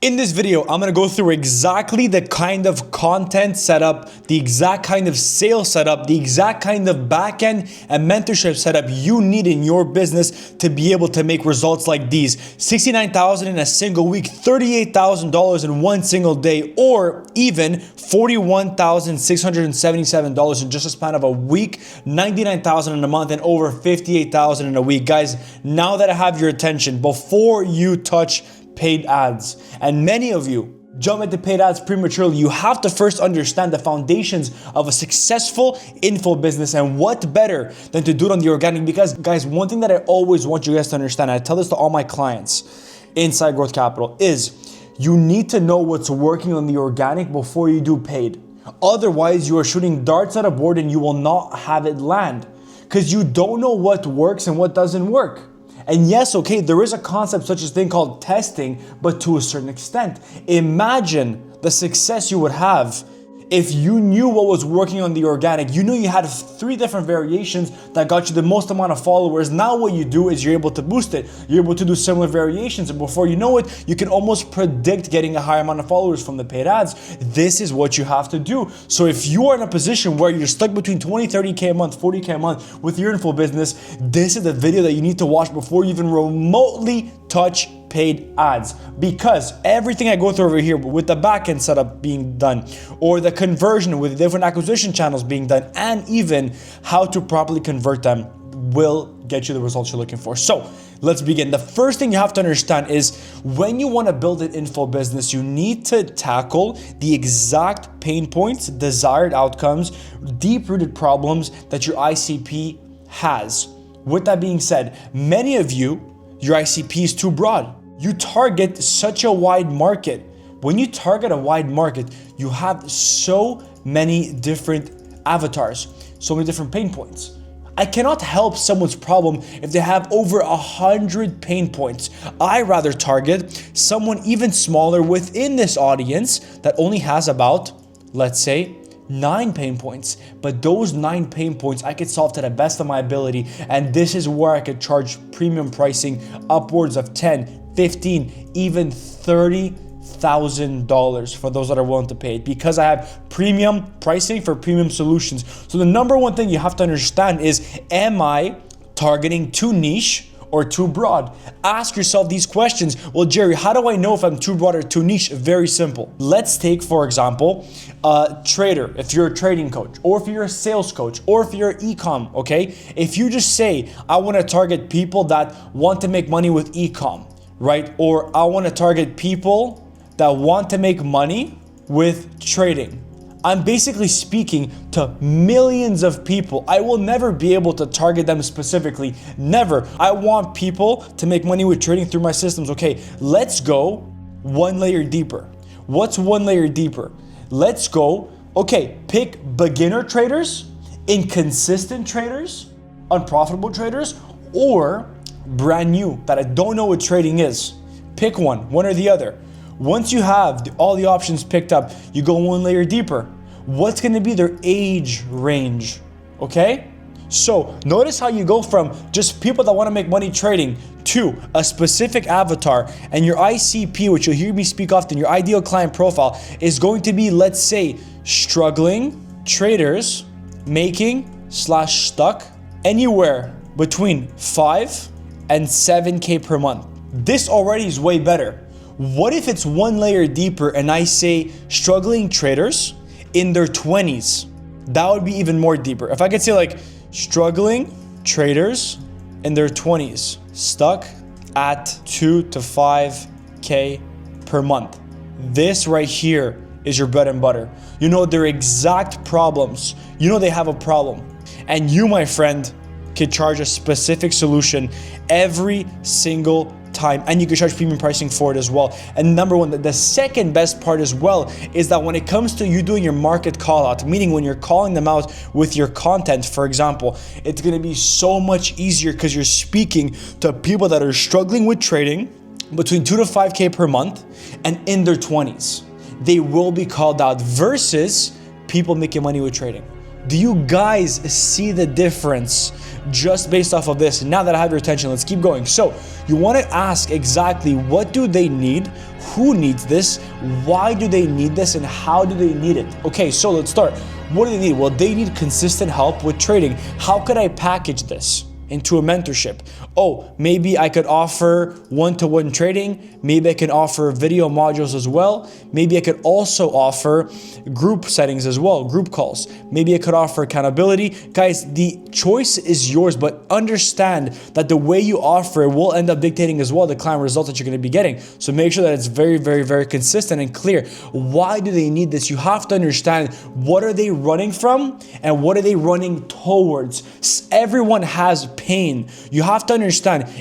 In this video, I'm gonna go through exactly the kind of content setup, the exact kind of sales setup, the exact kind of backend and mentorship setup you need in your business to be able to make results like these. $69,000 in a single week, $38,000 in one single day, or even $41,677 in just a span of a week, $99,000 in a month, and over $58,000 in a week. Guys, now that I have your attention, before you touch paid ads, and many of you jump into paid ads prematurely, you have to first understand the foundations of a successful info business. And what better than to do it on the organic? Because guys, one thing that I always want you guys to understand, I tell this to all my clients inside Growth Capital, is you need to know what's working on the organic before you do paid. Otherwise, you are shooting darts at a board and you will not have it land because you don't know what works and what doesn't work. And yes, okay, there is a concept such as thing called testing, but to a certain extent. Imagine the success you would have if you knew what was working on the organic. You knew you had 3 different variations that got you the most amount of followers. Now what you do is you're able to boost it. You're able to do similar variations, and before you know it, you can almost predict getting a higher amount of followers from the paid ads. This is what you have to do. So if you are in a position where you're stuck between 20, 30K a month, 40K a month with your info business, this is the video that you need to watch before you even remotely touch paid ads, because everything I go through over here with the backend setup being done, or the conversion with different acquisition channels being done, and even how to properly convert them will get you the results you're looking for. So let's begin. The first thing you have to understand is when you want to build an info business, you need to tackle the exact pain points, desired outcomes, deep-rooted problems that your ICP has. With that being said, many of you, your ICP is too broad. You target such a wide market. When you target a wide market, you have so many different avatars, so many different pain points. I cannot help someone's problem if they have over 100 pain points. I rather target someone even smaller within this audience that only has about, let's say, 9 pain points, but those 9 pain points I could solve to the best of my ability, and this is where I could charge premium pricing upwards of 10, 15, even $30,000 for those that are willing to pay it, because I have premium pricing for premium solutions. So the number one thing you have to understand is, am I targeting too niche or too broad? Ask yourself these questions. Well, Jerry, how do I know if I'm too broad or too niche? Very simple. Let's take, for example, a trader. If you're a trading coach, or if you're a sales coach, or if you're e-com, okay? If you just say, I want to target people that want to make money with e-com, right? Or I want to target people that want to make money with trading. I'm basically speaking to millions of people. I will never be able to target them specifically. Never. I want people to make money with trading through my systems. Okay, let's go one layer deeper. What's one layer deeper? Let's go, okay, pick beginner traders, inconsistent traders, unprofitable traders, or brand new that I don't know what trading is. Pick one or the other. Once you have all the options picked up, you go one layer deeper. What's gonna be their age range, okay? So notice how you go from just people that wanna make money trading to a specific avatar, and your ICP, which you'll hear me speak often, your ideal client profile is going to be, let's say, struggling traders making / stuck anywhere between 5 and 7K per month. This already is way better. What if it's one layer deeper and I say struggling traders in their 20s? That would be even more deeper. If I could say like struggling traders in their 20s, stuck at 2 to 5K per month. This right here is your bread and butter. You know their exact problems. You know they have a problem. And you, my friend, could charge a specific solution every single time, and you can charge premium pricing for it as well. And number one, the second best part as well is that when it comes to you doing your market call out, meaning when you're calling them out with your content, for example, it's going to be so much easier because you're speaking to people that are struggling with trading between 2 to 5K per month and in their 20s. They will be called out versus people making money with trading. Do you guys see the difference just based off of this? Now that I have your attention, let's keep going. So you want to ask exactly what do they need, who needs this, why do they need this, and how do they need it? Okay, so let's start. What do they need? Well, they need consistent help with trading. How could I package this into a mentorship? Oh, maybe I could offer one-to-one trading. Maybe I can offer video modules as well. Maybe I could also offer group settings as well, group calls. Maybe I could offer accountability. Guys, the choice is yours, but understand that the way you offer it will end up dictating as well the client results that you're going to be getting. So make sure that it's very, very, very consistent and clear. Why do they need this? You have to understand, what are they running from and what are they running towards? Everyone has pain. You have to understand,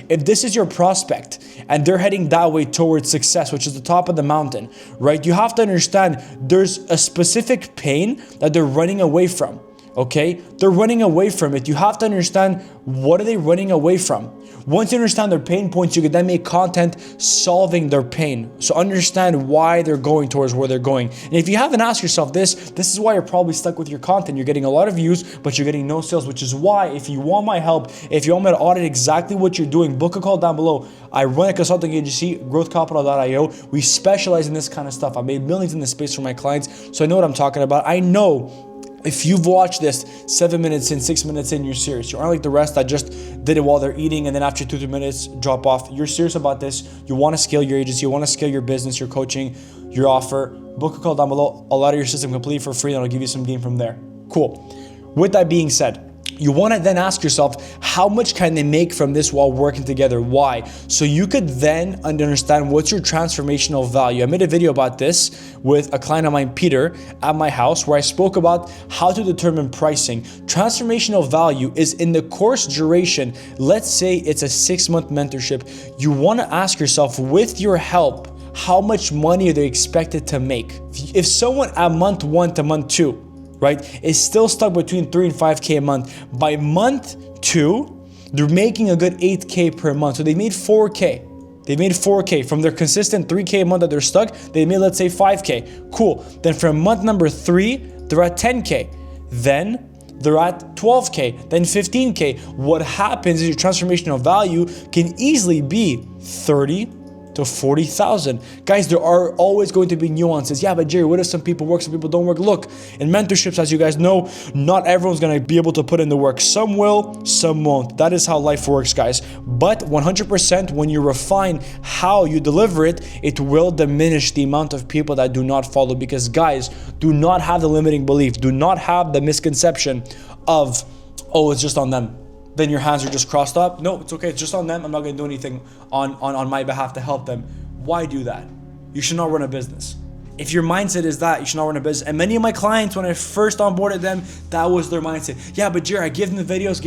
if this is your prospect and they're heading that way towards success, which is the top of the mountain, right? You have to understand there's a specific pain that they're running away from. Okay, they're running away from it. You have to understand, what are they running away from? Once you understand their pain points, you can then make content solving their pain. So understand why they're going towards where they're going. And if you haven't asked yourself this is why you're probably stuck with your content. You're getting a lot of views, but you're getting no sales, which is why, if you want my help, if you want me to audit exactly what you're doing, book a call down below. I run a consulting agency, growthoperating.io. We specialize in this kind of stuff. I made millions in this space for my clients, so I know what I'm talking about. I know if you've watched this 7 minutes in, 6 minutes in, you're serious. You aren't like the rest that just did it while they're eating and then after 2-3 minutes drop off. You're serious about this. You want to scale your agency. You want to scale your business, your coaching, your offer. Book a call down below. I'll ladder your system completely for free and I'll give you some game from there. Cool. With that being said, you want to then ask yourself, how much can they make from this while working together? Why? So you could then understand what's your transformational value. I made a video about this with a client of mine, Peter, at my house, where I spoke about how to determine pricing. Transformational value is in the course duration. Let's say it's a 6-month mentorship. You want to ask yourself, with your help, how much money are they expected to make? If someone at month 1 to month 2, right, is still stuck between 3 and 5K a month, by month 2, they're making a good 8K per month. So they made 4K. They made 4K from their consistent 3K a month that they're stuck. They made, let's say, 5K. Cool. Then from month number 3, they're at 10K. Then they're at 12K, then 15K. What happens is your transformational value can easily be 30 to 40,000. Guys, there are always going to be nuances. Yeah, but Jerry, what if some people work, some people don't work? Look, in mentorships, as you guys know, not everyone's going to be able to put in the work. Some will, some won't. That is how life works, guys. But 100%, when you refine how you deliver it, it will diminish the amount of people that do not follow. Because guys, do not have the limiting belief. Do not have the misconception of, oh, it's just on them. Then your hands are just crossed up. No, it's okay. It's just on them. I'm not going to do anything on my behalf to help them. Why do that? You should not run a business. If your mindset is that, you should not run a business. And many of my clients, when I first onboarded them, that was their mindset. Yeah, but Jerry, I give them the videos,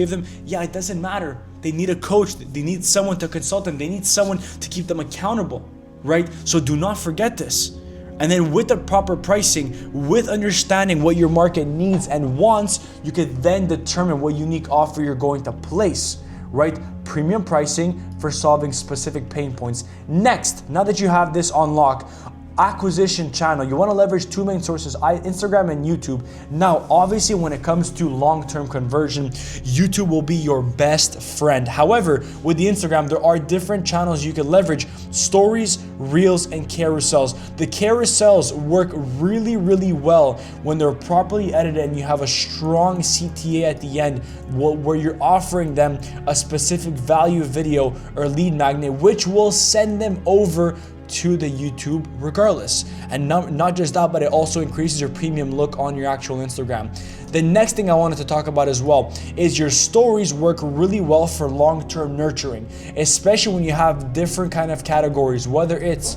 yeah, it doesn't matter. They need a coach. They need someone to consult them. They need someone to keep them accountable, right? So do not forget this. And then with the proper pricing, with understanding what your market needs and wants, you can then determine what unique offer you're going to place, right? Premium pricing for solving specific pain points. Next, now that you have this on lock, acquisition channel. You want to leverage 2 main sources, Instagram and YouTube. Now, obviously, when it comes to long-term conversion, YouTube will be your best friend. However, with the Instagram, there are different channels you can leverage: stories, reels, and carousels. The carousels work really, really well when they're properly edited and you have a strong CTA at the end where you're offering them a specific value video or lead magnet, which will send them over to the YouTube regardless. And not just that, but it also increases your premium look on your actual Instagram. The next thing I wanted to talk about as well is your stories work really well for long-term nurturing, especially when you have different kind of categories, whether it's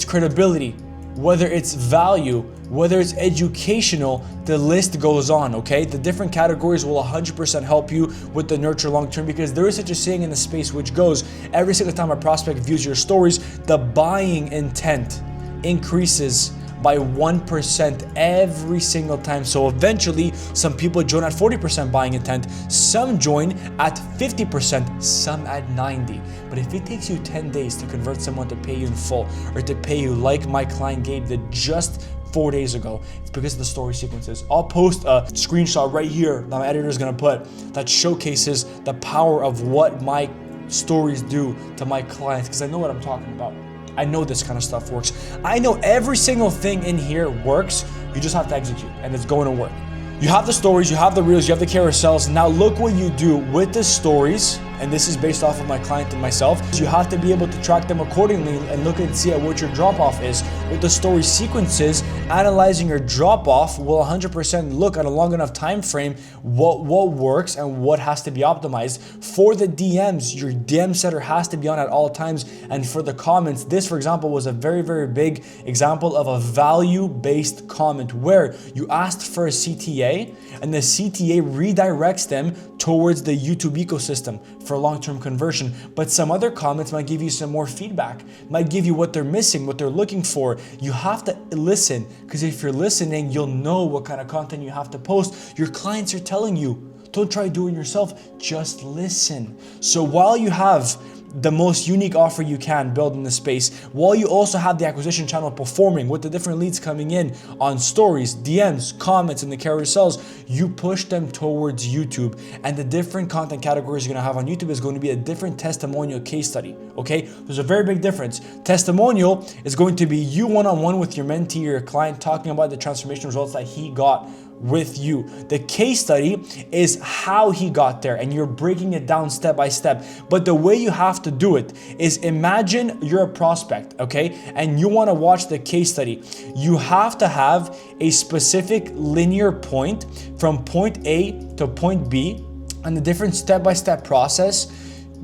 credibility, whether it's value, whether it's educational, the list goes on, okay? The different categories will 100% help you with the nurture long-term, because there is such a saying in the space which goes, every single time a prospect views your stories, the buying intent increases by 1% every single time. So eventually, some people join at 40% buying intent, some join at 50%, some at 90%. But if it takes you 10 days to convert someone to pay you in full, or to pay you like my client Gabe did just 4 days ago. It's because of the story sequences. I'll post a screenshot right here that my editor is gonna put that showcases the power of what my stories do to my clients, because I know what I'm talking about. I know this kind of stuff works. I know every single thing in here works. You just have to execute, and it's going to work. You have the stories, you have the reels, you have the carousels. Now look what you do with the stories, and this is based off of my client and myself. You have to be able to track them accordingly and look and see at what your drop off is. With the story sequences, analyzing your drop off will 100% look at a long enough time frame what works and what has to be optimized. For the DMs, your DM setter has to be on at all times. And for the comments, this for example was a very, very big example of a value-based comment where you asked for a CTA and the CTA redirects them towards the YouTube ecosystem for long-term conversion. But some other comments might give you some more feedback, might give you what they're missing, what they're looking for. You have to listen, because if you're listening, you'll know what kind of content you have to post. Your clients are telling you. Don't try doing it yourself, just listen. So while you have the most unique offer you can build in the space, while you also have the acquisition channel performing with the different leads coming in on stories, DMs, comments, and the carousels, you push them towards YouTube. And the different content categories you're gonna have on YouTube is going to be a different testimonial case study, okay? There's a very big difference. Testimonial is going to be you one-on-one with your mentee or your client talking about the transformation results that he got with you. The case study is how he got there, and you're breaking it down step by step. But the way you have to do it is, imagine you're a prospect, okay? And you want to watch the case study. You have to have a specific linear point from point A to point B, and the different step-by-step process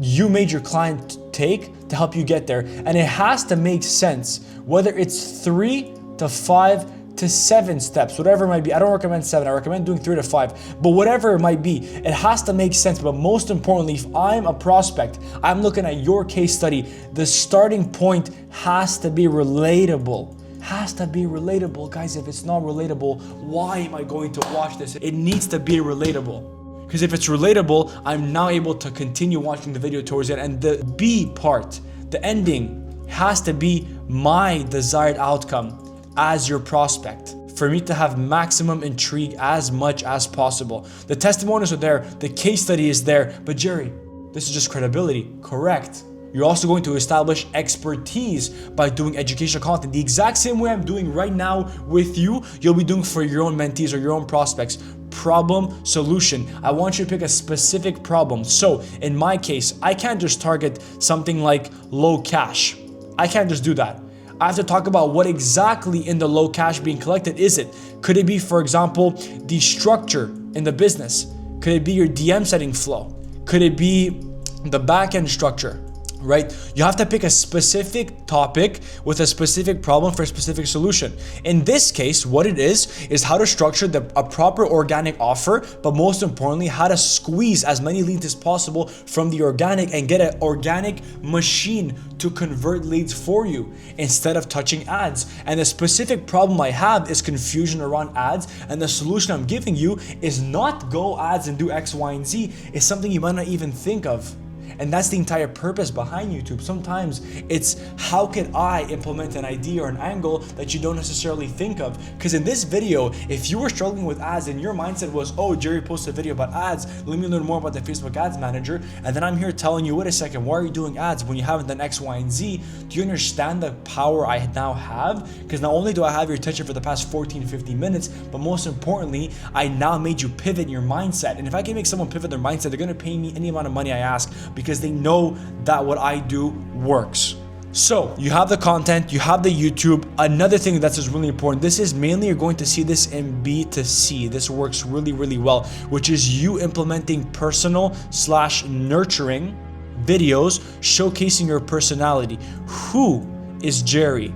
you made your client take to help you get there. And it has to make sense, whether it's 3 to 5 to 7 steps, whatever it might be. I don't recommend 7, I recommend doing 3 to 5, but whatever it might be, it has to make sense. But most importantly, if I'm a prospect, I'm looking at your case study, the starting point has to be relatable. Has to be relatable. Guys, if it's not relatable, why am I going to watch this? It needs to be relatable. Because if it's relatable, I'm now able to continue watching the video towards it. And the B part, the ending, has to be my desired outcome as your prospect, for me to have maximum intrigue as much as possible. The testimonials are there, the case study is there, but Jerry, this is just credibility. Correct. You're also going to establish expertise by doing educational content. The exact same way I'm doing right now with you, you'll be doing for your own mentees or your own prospects. Problem, solution. I want you to pick a specific problem. So in my case, I can't just target something like low cash. I can't just do that. I have to talk about what exactly in the low cash being collected is it. Could it be, for example, the structure in the business? Could it be your DM setting flow? Could it be the back end structure? Right? You have to pick a specific topic with a specific problem for a specific solution. In this case, what it is how to structure a proper organic offer, but most importantly, how to squeeze as many leads as possible from the organic and get an organic machine to convert leads for you instead of touching ads. And the specific problem I have is confusion around ads, and the solution I'm giving you is not go ads and do X, Y, and Z. It's something you might not even think of. And that's the entire purpose behind YouTube. Sometimes it's how can I implement an idea or an angle that you don't necessarily think of. Because in this video, if you were struggling with ads and your mindset was, oh, Jerry posted a video about ads, let me learn more about the Facebook Ads Manager. And then I'm here telling you, wait a second, why are you doing ads when you haven't done X, Y, and Z? Do you understand the power I now have? Because not only do I have your attention for the past 14, 15 minutes, but most importantly, I now made you pivot your mindset. And if I can make someone pivot their mindset, they're gonna pay me any amount of money I ask, because they know that what I do works. So you have the content, you have the YouTube. Another thing that's just really important, this is mainly you're going to see this in B2C. This works really, really well, which is you implementing personal/nurturing videos showcasing your personality. Who is Jerry?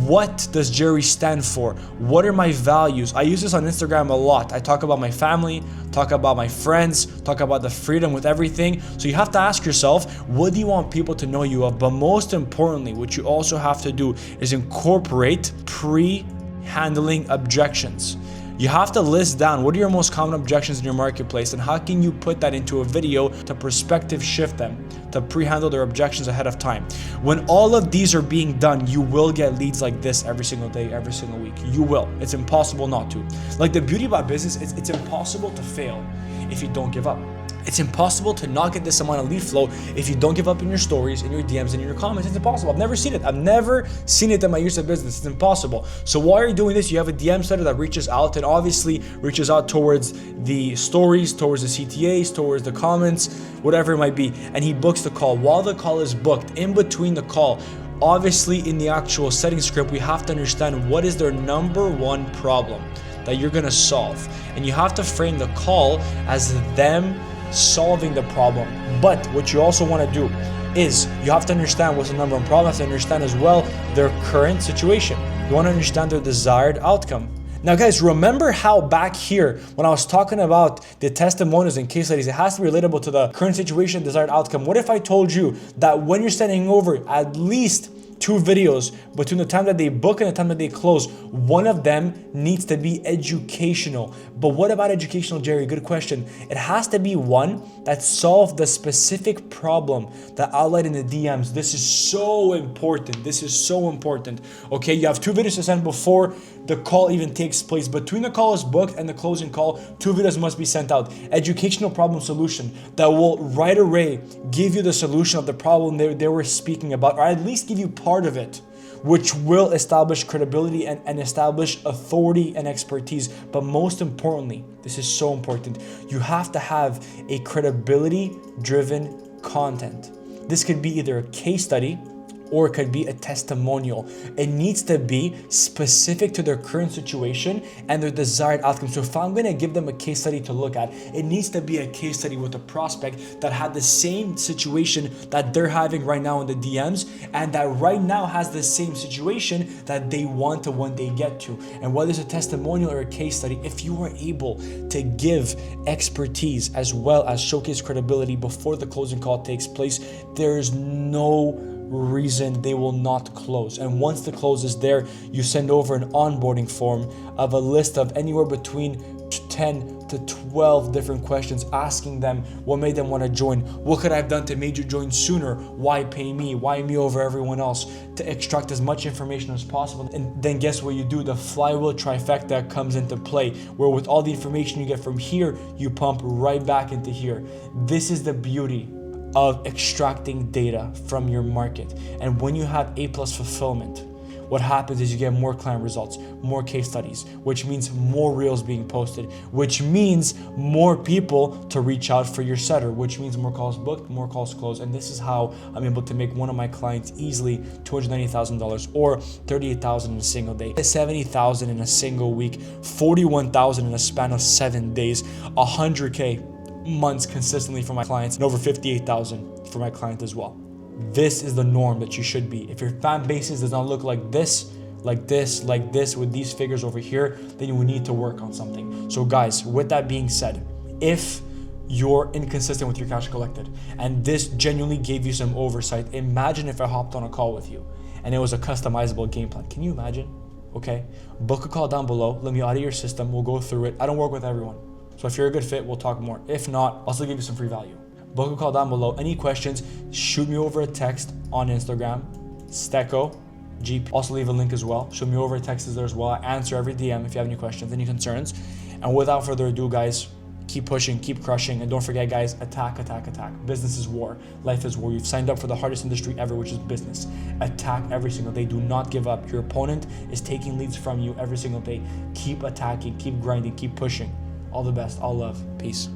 What does Jerry stand for? What are my values? I use this on Instagram a lot. I talk about my family, talk about my friends, talk about the freedom with everything. So you have to ask yourself, what do you want people to know you of? But most importantly, what you also have to do is incorporate pre-handling objections. You have to list down what are your most common objections in your marketplace and how can you put that into a video to perspective shift them, to pre-handle their objections ahead of time. When all of these are being done, you will get leads like this every single day, every single week. You will. It's impossible not to. Like the beauty about business, it's impossible to fail if you don't give up. It's impossible to not get this amount of lead flow if you don't give up in your stories, in your DMs, and in your comments. It's impossible. I've never seen it. I've never seen it in my years of business. It's impossible. So while you're doing this, you have a DM setter that reaches out and obviously reaches out towards the stories, towards the CTAs, towards the comments, whatever it might be. And he books the call. While the call is booked, in between the call, obviously in the actual setting script, we have to understand what is their number one problem that you're going to solve. And you have to frame the call as them solving the problem. But what you also want to do is you have to understand what's the number one problem. You have to understand as well their current situation. You want to understand their desired outcome. Now guys, remember how back here when I was talking about the testimonials and case studies, it has to be relatable to the current situation, desired outcome. What if I told you that when you're sending over at least 2 videos between the time that they book and the time that they close, one of them needs to be educational? But what about educational, Jerry? Good question. It has to be one that solves the specific problem that I outlined in the DMs. This is so important. This is so important. Okay, you have 2 videos to send before the call even takes place. Between the call is booked and the closing call, 2 videos must be sent out. Educational problem solution that will right away give you the solution of the problem they were speaking about, or at least give you part of it, which will establish credibility and establish authority and expertise. But most importantly, this is so important, you have to have a credibility-driven content. This could be either a case study or it could be a testimonial. It needs to be specific to their current situation and their desired outcome. So if I'm gonna give them a case study to look at, it needs to be a case study with a prospect that had the same situation that they're having right now in the DMs, and that right now has the same situation that they want to one day get to. And whether it's a testimonial or a case study, if you are able to give expertise as well as showcase credibility before the closing call takes place, there's no reason they will not close. And once the close is there, you send over an onboarding form of a list of anywhere between 10 to 12 different questions, asking them what made them want to join, what could I have done to make you join sooner, why pay me, why me over everyone else, to extract as much information as possible. And then guess what you do? The flywheel trifecta comes into play, where with all the information you get from here, you pump right back into here. This is the beauty of extracting data from your market. And when you have A+ fulfillment, what happens is you get more client results, more case studies, which means more reels being posted, which means more people to reach out for your setter, which means more calls booked, more calls closed. And this is how I'm able to make one of my clients easily $290,000 or $38,000 in a single day, $70,000 in a single week, $41,000 in a span of 7 days, $100K months consistently for my clients, and over $58,000 for my client as well. This is the norm that you should be. If your fan bases does not look like this, with these figures over here, then you will need to work on something. So guys, with that being said, if you're inconsistent with your cash collected and this genuinely gave you some oversight, imagine if I hopped on a call with you and it was a customizable game plan. Can you imagine? Okay, book a call down below. Let me audit your system. We'll go through it. I don't work with everyone, so if you're a good fit, we'll talk more. If not, I'll still give you some free value. Book a call down below. Any questions, shoot me over a text on Instagram, Stecco GP. Also leave a link as well. Shoot me over a text there as well. I answer every DM if you have any questions, any concerns. And without further ado, guys, keep pushing, keep crushing. And don't forget, guys, attack, attack, attack. Business is war. Life is war. You've signed up for the hardest industry ever, which is business. Attack every single day. Do not give up. Your opponent is taking leads from you every single day. Keep attacking, keep grinding, keep pushing. All the best. All love. Peace.